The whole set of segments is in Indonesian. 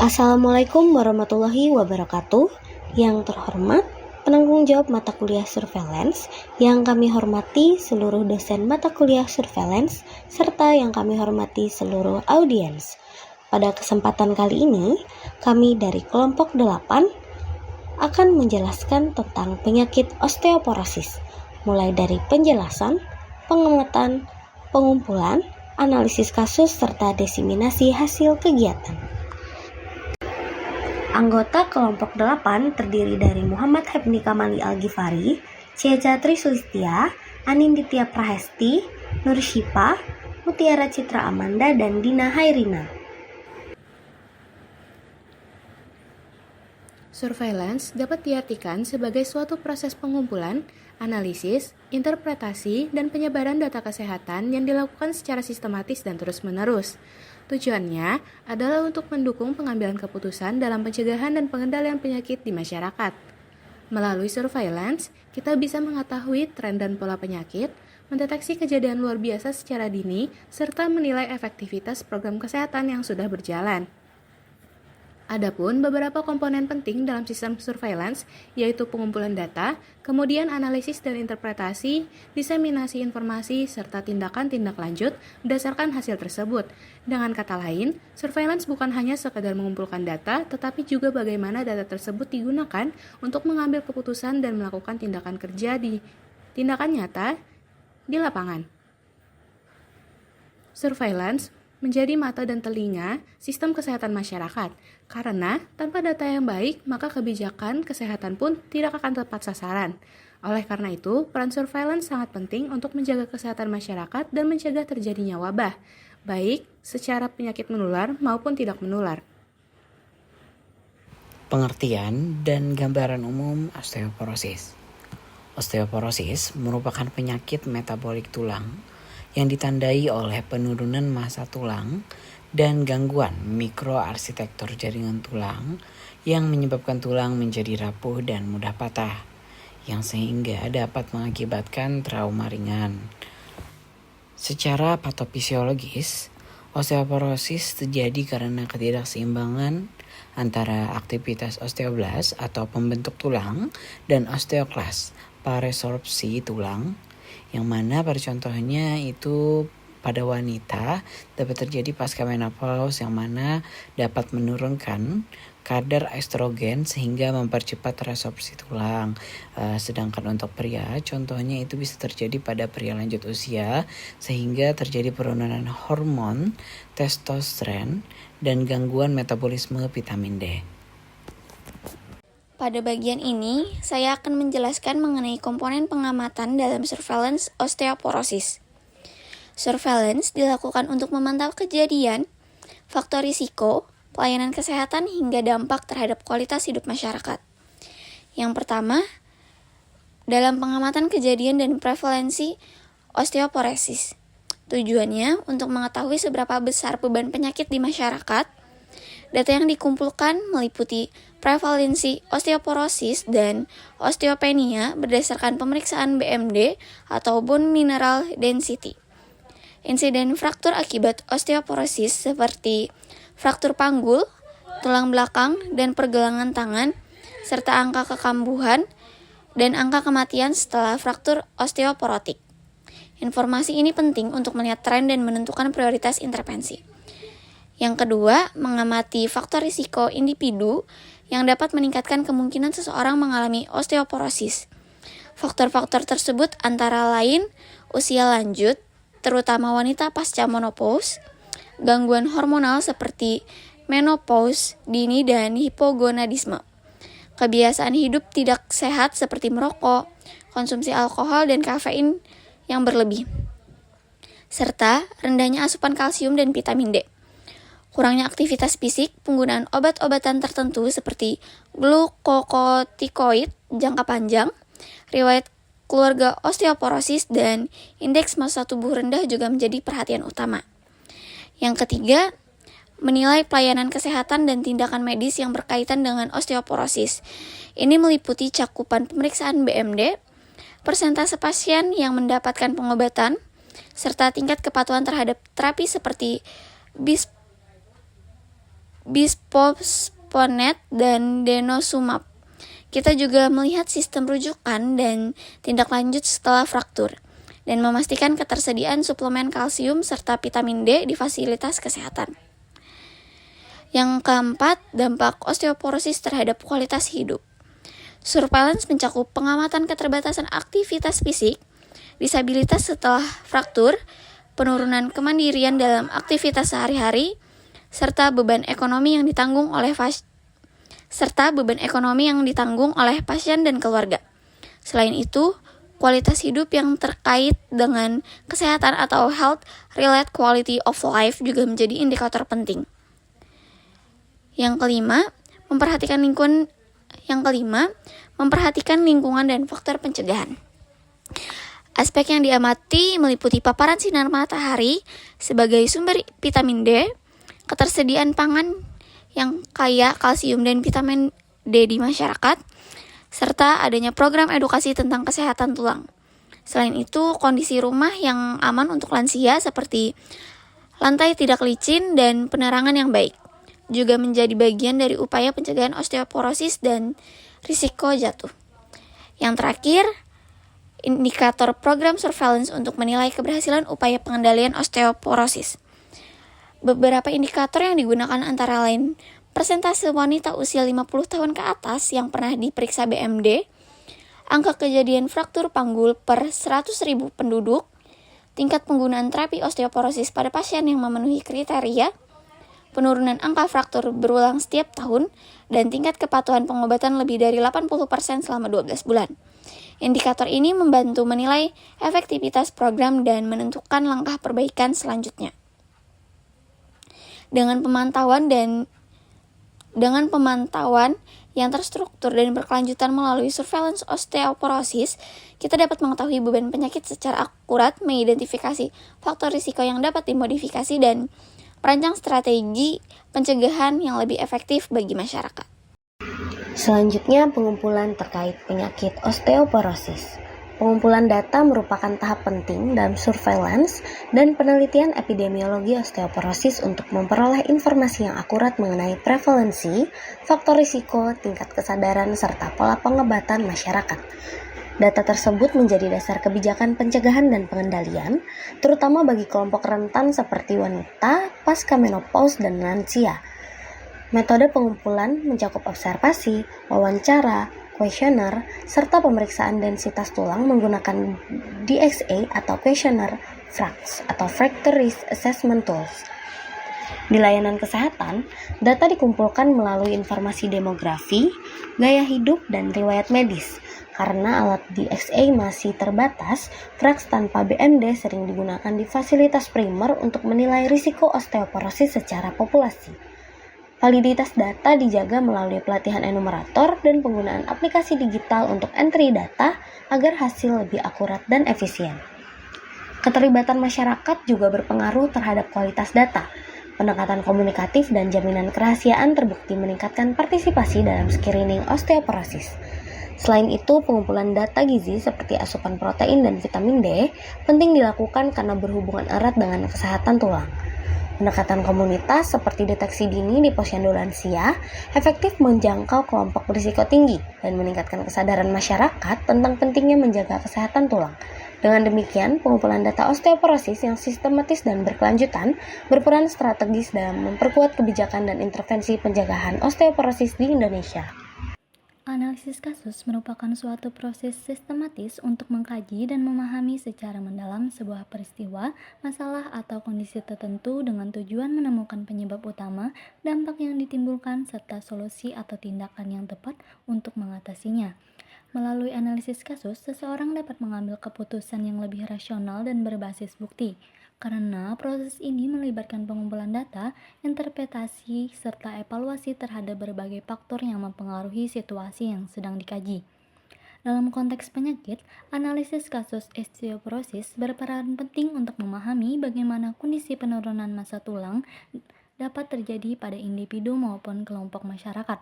Assalamualaikum warahmatullahi wabarakatuh. Yang terhormat, penanggung jawab mata kuliah Surveillance, yang kami hormati seluruh dosen mata kuliah Surveillance, serta yang kami hormati seluruh audiens. Pada kesempatan kali ini, kami dari kelompok 8 akan menjelaskan tentang penyakit osteoporosis, mulai dari penjelasan, pengamatan, pengumpulan, analisis kasus, serta diseminasi hasil kegiatan. Anggota kelompok 8 terdiri dari Muhammad Hebni Kamali Al-Ghifari, Ceja Trisulistia, Aninditya Prahesti, Nur Syifa, Mutiara Citra Amanda, dan Dina Hairina. Surveillance dapat diartikan sebagai suatu proses pengumpulan, analisis, interpretasi, dan penyebaran data kesehatan yang dilakukan secara sistematis dan terus-menerus. Tujuannya adalah untuk mendukung pengambilan keputusan dalam pencegahan dan pengendalian penyakit di masyarakat. Melalui surveillance, kita bisa mengetahui tren dan pola penyakit, mendeteksi kejadian luar biasa secara dini, serta menilai efektivitas program kesehatan yang sudah berjalan. Adapun beberapa komponen penting dalam sistem surveillance, yaitu pengumpulan data, kemudian analisis dan interpretasi, diseminasi informasi, serta tindakan tindak lanjut berdasarkan hasil tersebut. Dengan kata lain, surveillance bukan hanya sekadar mengumpulkan data, tetapi juga bagaimana data tersebut digunakan untuk mengambil keputusan dan melakukan tindakan nyata di lapangan. Surveillance menjadi mata dan telinga sistem kesehatan masyarakat, karena tanpa data yang baik, maka kebijakan kesehatan pun tidak akan tepat sasaran. Oleh karena itu, peran surveillance sangat penting untuk menjaga kesehatan masyarakat dan mencegah terjadinya wabah, baik secara penyakit menular maupun tidak menular. Pengertian dan gambaran umum osteoporosis. Osteoporosis merupakan penyakit metabolik tulang yang ditandai oleh penurunan massa tulang dan gangguan mikroarsitektur jaringan tulang yang menyebabkan tulang menjadi rapuh dan mudah patah, yang sehingga dapat mengakibatkan trauma ringan. Secara patofisiologis, osteoporosis terjadi karena ketidakseimbangan antara aktivitas osteoblas atau pembentuk tulang dan osteoklas, paresorpsi tulang, yang mana pada contohnya itu pada wanita dapat terjadi pasca menopause, yang mana dapat menurunkan kadar estrogen sehingga mempercepat resorpsi tulang. Sedangkan untuk pria, contohnya itu bisa terjadi pada pria lanjut usia sehingga terjadi penurunan hormon testosteron dan gangguan metabolisme vitamin D. Pada bagian ini, saya akan menjelaskan mengenai komponen pengamatan dalam surveillance osteoporosis. Surveillance dilakukan untuk memantau kejadian, faktor risiko, pelayanan kesehatan, hingga dampak terhadap kualitas hidup masyarakat. Yang pertama, dalam pengamatan kejadian dan prevalensi osteoporosis. Tujuannya untuk mengetahui seberapa besar beban penyakit di masyarakat. Data yang dikumpulkan meliputi prevalensi osteoporosis dan osteopenia berdasarkan pemeriksaan BMD atau bone mineral density. Insiden fraktur akibat osteoporosis seperti fraktur panggul, tulang belakang, dan pergelangan tangan, serta angka kekambuhan dan angka kematian setelah fraktur osteoporotik. Informasi ini penting untuk melihat tren dan menentukan prioritas intervensi. Yang kedua, mengamati faktor risiko individu yang dapat meningkatkan kemungkinan seseorang mengalami osteoporosis. Faktor-faktor tersebut antara lain usia lanjut, terutama wanita pasca menopause, gangguan hormonal seperti menopause dini dan hipogonadisme, kebiasaan hidup tidak sehat seperti merokok, konsumsi alkohol dan kafein yang berlebih, serta rendahnya asupan kalsium dan vitamin D. Kurangnya aktivitas fisik, penggunaan obat-obatan tertentu seperti glukokotikoid jangka panjang, riwayat keluarga osteoporosis, dan indeks massa tubuh rendah juga menjadi perhatian utama. Yang ketiga, menilai pelayanan kesehatan dan tindakan medis yang berkaitan dengan osteoporosis. Ini meliputi cakupan pemeriksaan BMD, persentase pasien yang mendapatkan pengobatan, serta tingkat kepatuhan terhadap terapi seperti bisphosphonate, dan denosumab. Kita juga melihat sistem rujukan dan tindak lanjut setelah fraktur, dan memastikan ketersediaan suplemen kalsium serta vitamin D di fasilitas kesehatan. Yang keempat, dampak osteoporosis terhadap kualitas hidup. Surveillance mencakup pengamatan keterbatasan aktivitas fisik, disabilitas setelah fraktur, penurunan kemandirian dalam aktivitas sehari-hari, serta beban ekonomi yang ditanggung oleh pasien dan keluarga. Selain itu, kualitas hidup yang terkait dengan kesehatan atau health-related quality of life juga menjadi indikator penting. Yang kelima, memperhatikan lingkungan dan faktor pencegahan. Aspek yang diamati meliputi paparan sinar matahari sebagai sumber vitamin D, ketersediaan pangan yang kaya kalsium dan vitamin D di masyarakat, serta adanya program edukasi tentang kesehatan tulang. Selain itu, kondisi rumah yang aman untuk lansia seperti lantai tidak licin dan penerangan yang baik juga menjadi bagian dari upaya pencegahan osteoporosis dan risiko jatuh. Yang terakhir, indikator program surveillance untuk menilai keberhasilan upaya pengendalian osteoporosis. Beberapa indikator yang digunakan antara lain persentase wanita usia 50 tahun ke atas yang pernah diperiksa BMD, angka kejadian fraktur panggul per 100.000 penduduk, tingkat penggunaan terapi osteoporosis pada pasien yang memenuhi kriteria, penurunan angka fraktur berulang setiap tahun, dan tingkat kepatuhan pengobatan lebih dari 80% selama 12 bulan. Indikator ini membantu menilai efektivitas program dan menentukan langkah perbaikan selanjutnya. Dengan pemantauan yang terstruktur dan berkelanjutan melalui surveillance osteoporosis, kita dapat mengetahui beban penyakit secara akurat, mengidentifikasi faktor risiko yang dapat dimodifikasi, dan merancang strategi pencegahan yang lebih efektif bagi masyarakat. Selanjutnya, pengumpulan terkait penyakit osteoporosis. Pengumpulan data merupakan tahap penting dalam surveillance dan penelitian epidemiologi osteoporosis untuk memperoleh informasi yang akurat mengenai prevalensi, faktor risiko, tingkat kesadaran, serta pola pengobatan masyarakat. Data tersebut menjadi dasar kebijakan pencegahan dan pengendalian, terutama bagi kelompok rentan seperti wanita, pasca menopause, dan lansia. Metode pengumpulan mencakup observasi, wawancara, kuesioner, serta pemeriksaan densitas tulang menggunakan DXA atau Questionnaire FRAX atau Fracture Risk Assessment Tools. Di layanan kesehatan, data dikumpulkan melalui informasi demografi, gaya hidup, dan riwayat medis. Karena alat DXA masih terbatas, FRAX tanpa BMD sering digunakan di fasilitas primer untuk menilai risiko osteoporosis secara populasi. Validitas data dijaga melalui pelatihan enumerator dan penggunaan aplikasi digital untuk entry data agar hasil lebih akurat dan efisien. Keterlibatan masyarakat juga berpengaruh terhadap kualitas data. Pendekatan komunikatif dan jaminan kerahasiaan terbukti meningkatkan partisipasi dalam screening osteoporosis. Selain itu, pengumpulan data gizi seperti asupan protein dan vitamin D penting dilakukan karena berhubungan erat dengan kesehatan tulang. Pendekatan komunitas seperti deteksi dini di posyandu lansia efektif menjangkau kelompok berisiko tinggi dan meningkatkan kesadaran masyarakat tentang pentingnya menjaga kesehatan tulang. Dengan demikian, pengumpulan data osteoporosis yang sistematis dan berkelanjutan berperan strategis dalam memperkuat kebijakan dan intervensi pencegahan osteoporosis di Indonesia. Analisis kasus merupakan suatu proses sistematis untuk mengkaji dan memahami secara mendalam sebuah peristiwa, masalah, atau kondisi tertentu dengan tujuan menemukan penyebab utama, dampak yang ditimbulkan, serta solusi atau tindakan yang tepat untuk mengatasinya. Melalui analisis kasus, seseorang dapat mengambil keputusan yang lebih rasional dan berbasis bukti. Karena proses ini melibatkan pengumpulan data, interpretasi, serta evaluasi terhadap berbagai faktor yang mempengaruhi situasi yang sedang dikaji. Dalam konteks penyakit, analisis kasus osteoporosis berperan penting untuk memahami bagaimana kondisi penurunan massa tulang dapat terjadi pada individu maupun kelompok masyarakat.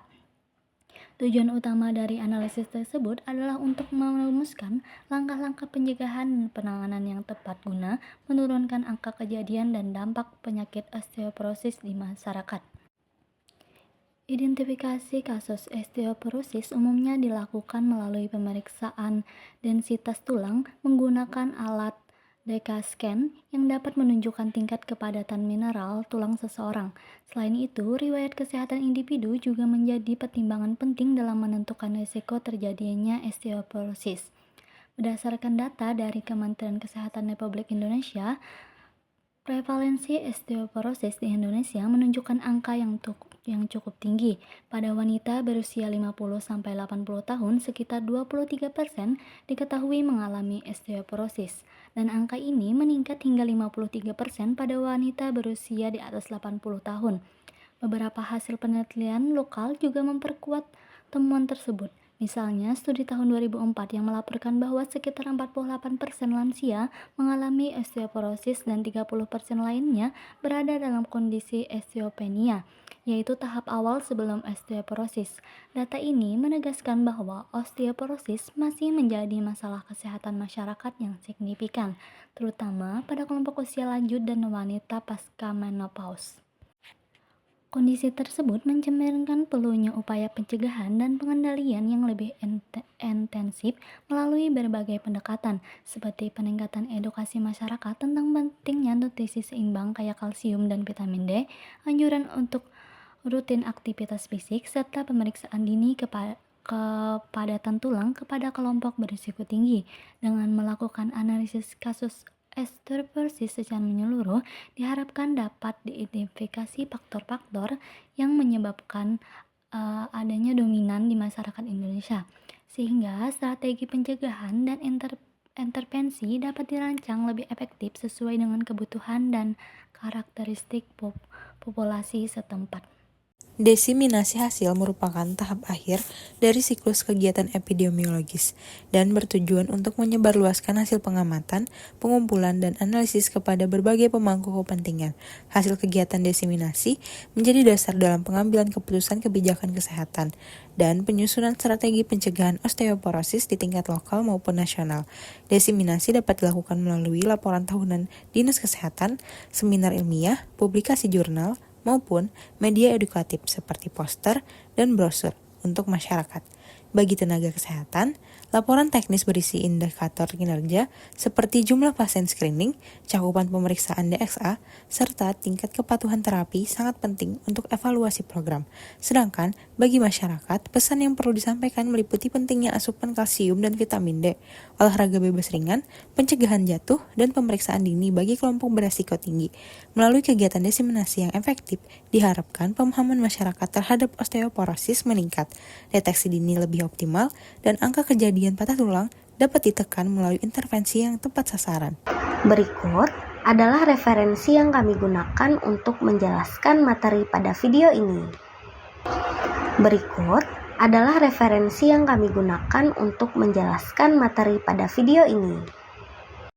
Tujuan utama dari analisis tersebut adalah untuk merumuskan langkah-langkah pencegahan dan penanganan yang tepat guna menurunkan angka kejadian dan dampak penyakit osteoporosis di masyarakat. Identifikasi kasus osteoporosis umumnya dilakukan melalui pemeriksaan densitas tulang menggunakan alat DEXA scan yang dapat menunjukkan tingkat kepadatan mineral tulang seseorang. Selain itu, riwayat kesehatan individu juga menjadi pertimbangan penting dalam menentukan risiko terjadinya osteoporosis. Berdasarkan data dari Kementerian Kesehatan Republik Indonesia, prevalensi osteoporosis di Indonesia menunjukkan angka yang cukup tinggi. Pada wanita berusia 50-80 tahun, sekitar 23% diketahui mengalami osteoporosis, dan angka ini meningkat hingga 53% pada wanita berusia di atas 80 tahun. Beberapa hasil penelitian lokal juga memperkuat temuan tersebut. Misalnya, studi tahun 2004 yang melaporkan bahwa sekitar 48% lansia mengalami osteoporosis dan 30% lainnya berada dalam kondisi osteopenia, yaitu tahap awal sebelum osteoporosis. Data ini menegaskan bahwa osteoporosis masih menjadi masalah kesehatan masyarakat yang signifikan, terutama pada kelompok usia lanjut dan wanita pasca menopause. Kondisi tersebut mencerminkan perlunya upaya pencegahan dan pengendalian yang lebih intensif melalui berbagai pendekatan, seperti peningkatan edukasi masyarakat tentang pentingnya nutrisi seimbang kaya kalsium dan vitamin D, anjuran untuk rutin aktivitas fisik, serta pemeriksaan dini kepadatan tulang kepada kelompok berisiko tinggi. Dengan melakukan analisis kasus osteoporosis secara menyeluruh, diharapkan dapat diidentifikasi faktor-faktor yang menyebabkan adanya dominan di masyarakat Indonesia, sehingga strategi pencegahan dan intervensi dapat dirancang lebih efektif sesuai dengan kebutuhan dan karakteristik populasi setempat. Desiminasi hasil merupakan tahap akhir dari siklus kegiatan epidemiologis dan bertujuan untuk menyebarluaskan hasil pengamatan, pengumpulan, dan analisis kepada berbagai pemangku kepentingan. Hasil kegiatan desiminasi menjadi dasar dalam pengambilan keputusan kebijakan kesehatan dan penyusunan strategi pencegahan osteoporosis di tingkat lokal maupun nasional. Desiminasi dapat dilakukan melalui laporan tahunan Dinas Kesehatan, seminar ilmiah, publikasi jurnal, maupun media edukatif seperti poster dan brosur untuk masyarakat. Bagi tenaga kesehatan, laporan teknis berisi indikator kinerja seperti jumlah pasien screening, cakupan pemeriksaan DXA, serta tingkat kepatuhan terapi sangat penting untuk evaluasi program. Sedangkan bagi masyarakat, pesan yang perlu disampaikan meliputi pentingnya asupan kalsium dan vitamin D, olahraga bebas ringan, pencegahan jatuh, dan pemeriksaan dini bagi kelompok beresiko tinggi. Melalui kegiatan desiminasi yang efektif, diharapkan pemahaman masyarakat terhadap osteoporosis meningkat, deteksi dini lebih optimal, dan angka kejadian patah tulang dapat ditekan melalui intervensi yang tepat sasaran. Berikut adalah referensi yang kami gunakan untuk menjelaskan materi pada video ini. Berikut adalah referensi yang kami gunakan untuk menjelaskan materi pada video ini.